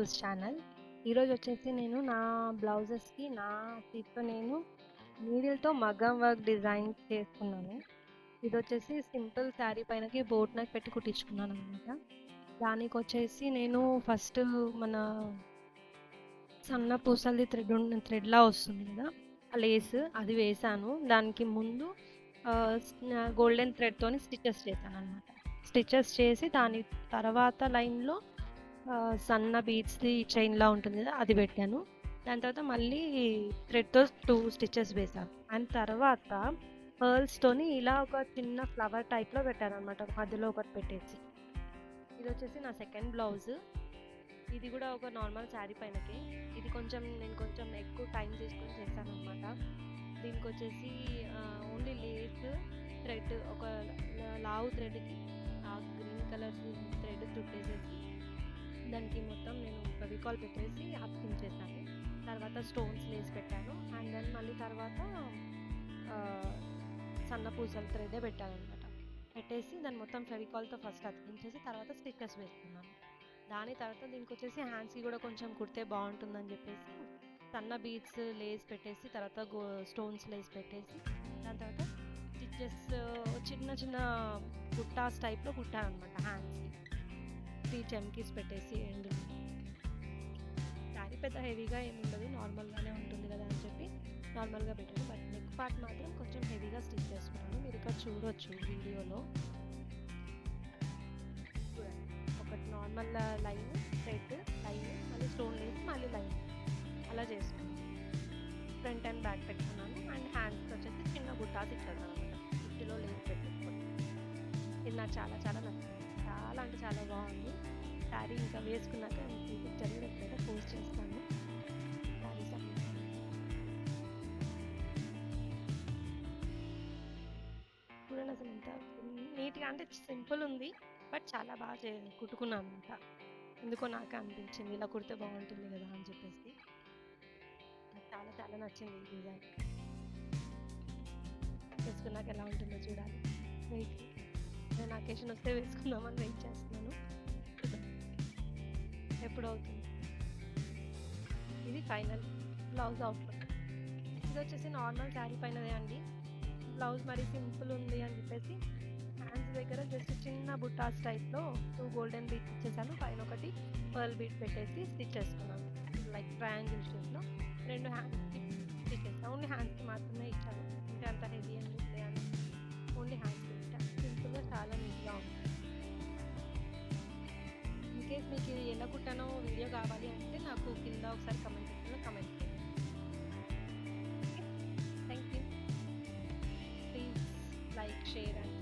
Sindhu's channel. ఈరోజు వచ్చేసి నేను నా బ్లౌజెస్కి నా చేతితో నేను నీడిల్తో మగ్గం వర్క్ డిజైన్ చేసుకున్నాను. ఇది వచ్చేసి సింపుల్ శారీ పైనకి బోట్ నెక్ పెట్టి కుట్టించుకున్నాను అనమాట. దానికి వచ్చేసి నేను ఫస్ట్ మన సన్న పూసలది థ్రెడ్లా వస్తుంది కదా, ఆ లేస్ అది వేసాను. దానికి ముందు గోల్డెన్ థ్రెడ్తోని స్టిచెస్ చేశాను అనమాట. స్టిచెస్ చేసి దాని తర్వాత లైన్లో సన్న బీడ్స్ది చైన్లా ఉంటుంది కదా, అది పెట్టాను. దాని తర్వాత మళ్ళీ థ్రెడ్తో 2 స్టిచెస్ వేసాను. అండ్ తర్వాత పర్ల్స్తోని ఇలా ఒక చిన్న ఫ్లవర్ టైప్లో పెట్టాను అనమాట, మధ్యలో ఒకటి పెట్టేసి. ఇది వచ్చేసి నా సెకండ్ బ్లౌజ్. ఇది కూడా ఒక నార్మల్ శారీ పైనకి. ఇది నేను కొంచెం ఎక్కువ టైం తీసుకొని చేశాను అనమాట. దీనికి వచ్చేసి ఓన్లీ లేస్ థ్రెడ్, ఒక లావు థ్రెడ్కి ఆ గ్రీన్ కలర్ థ్రెడ్ చుట్టేసేసి దానికి మొత్తం నేను ఫెవికాల్ పెట్టేసి అతికించేసాను. తర్వాత స్టోన్స్ లేస్ పెట్టాను. అండ్ దెన్ మళ్ళీ తర్వాత సన్న పూసల థ్రెడే పెట్టాను అనమాట. పెట్టేసి దాన్ని మొత్తం ఫెవికాల్తో ఫస్ట్ అతికించేసి తర్వాత స్టిచెస్ వేసుకున్నాను. దాని తర్వాత దీనికి వచ్చేసి హ్యాండ్స్కి కూడా కొంచెం కుడితే బాగుంటుందని చెప్పేసి సన్న బీడ్స్ లేస్ పెట్టేసి తర్వాత స్టోన్స్ లేస్ పెట్టేసి దాని తర్వాత స్టిచెస్ చిన్న చిన్న బుట్టాస్ టైప్లో కుట్టాను అనమాట. హ్యాండ్స్కి 3 చమ్కీస్ పెట్టేసి ఎండ్ శారీ పెద్ద హెవీగా ఏమి ఉండదు, నార్మల్గానే ఉంటుంది కదా అని చెప్పి నార్మల్గా పెట్టాను. బట్ నెక్ పార్ట్ మాత్రం కొంచెం హెవీగా స్టిచ్ చేసుకున్నాను. మీరు ఇక్కడ చూడొచ్చు వీడియోలో. ఒకటి నార్మల్ లైన్, థ్రెడ్ లైన్, మళ్ళీ స్టోన్ లేసి మళ్ళీ లైన్, అలా చేసుకున్నాను. ఫ్రంట్ అండ్ బ్యాక్ పెట్టుకున్నాను. అండ్ హ్యాండ్స్కి వచ్చేసి చిన్న బుట్టాస్ ఇచ్చాను అనమాట, 50లో లేస్ పెట్టుకున్నాను. ఇది నాకు చాలా చాలా నచ్చింది, చాలా అంటే చాలా బాగుంది శారీ. ఇంకా వేసుకున్నాక పిక్చర్ కూడా ఎప్పుడైతే పోస్ట్ చేస్తాను. శారీ చూడండి అసలు ఎంత నీట్గా, అంటే సింపుల్ ఉంది బట్ చాలా బాగా కుట్టుకున్నాను అనమాట. ఎందుకో నాకు అనిపించింది ఇలా కుడితే బాగుంటుంది కదా అని చెప్పేసి. నాకు చాలా చాలా నచ్చింది ఈ డిజైన్. వేసుకున్నాక ఎలా ఉంటుందో చూడాలి. వెయిట్, నేను అకేషన్ వస్తే వేసుకుందామని వెయిట్ చేస్తున్నాను, ఎప్పుడు అవుతుంది. ఇది ఫైనల్ బ్లౌజ్ అవుట్పుట్. ఇది వచ్చేసి నార్మల్ శారీ పైనదే అండి. బ్లౌజ్ మరి సింపుల్ ఉంది అని చెప్పేసి హ్యాండ్స్ దగ్గర జస్ట్ చిన్న బుట్టాస్ టైప్లో 2 గోల్డెన్ బీట్స్ ఇచ్చేసాను. పైన ఒకటి పర్ల్ బీట్ పెట్టేసి స్టిచ్ చేసుకున్నాను, లైక్ ట్రయాంగిల్ షేప్లో. 2 హ్యాండ్స్కి స్టిచ్ చేస్తాను. ఓన్లీ హ్యాండ్స్కి మాత్రమే ఇచ్చాను, అంటే అంత హెవీ అని అని ఓన్లీ హ్యాండ్స్కి ఇచ్చాను. సింపుల్గా చాలా నీట్గా ఉంది. ఇన్కేస్ మీకు ఎలా కుట్టానో వీడియో కావాలి అంటే నాకు కింద ఒకసారి కమెంట్ చేయండి. Thank you. Please like, share and